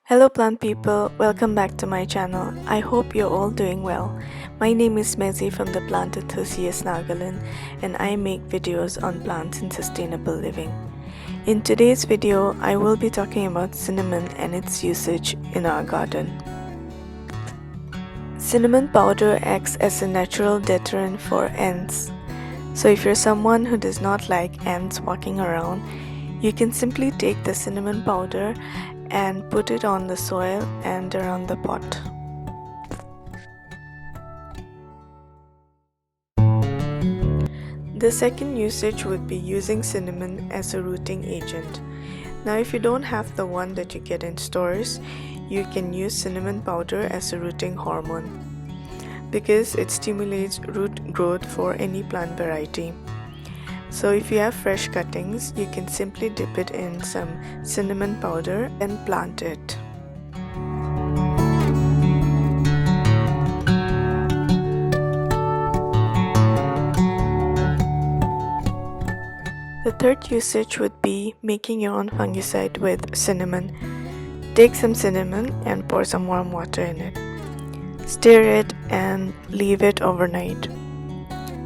Hello plant people, welcome back to my channel. I hope you're all doing well. My name is Mezi from the Plant Enthusiast Nagaland and I make videos on plants and sustainable living. In today's video, I will be talking about cinnamon and its usage in our garden. Cinnamon powder acts as a natural deterrent for ants. So if you're someone who does not like ants walking around, you can simply take the cinnamon powder and put it on the soil and around the pot. The second usage would be using cinnamon as a rooting agent. Now if you don't have the one that you get in stores, you can use cinnamon powder as a rooting hormone because it stimulates root growth for any plant variety. So if you have fresh cuttings, you can simply dip it in some cinnamon powder and plant it. The third usage would be making your own fungicide with cinnamon. Take some cinnamon and pour some warm water in it. Stir it and leave it overnight.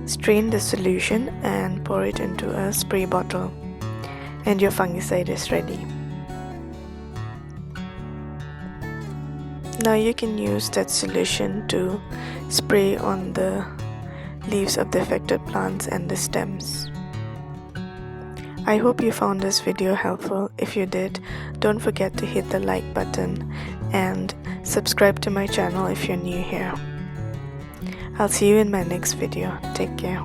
Strain the solution and pour it into a spray bottle, and your fungicide is ready. Now you can use that solution to spray on the leaves of the affected plants and the stems. I hope you found this video helpful. If you did, don't forget to hit the like button and subscribe to my channel if you're new here. I'll see you in my next video. Take care.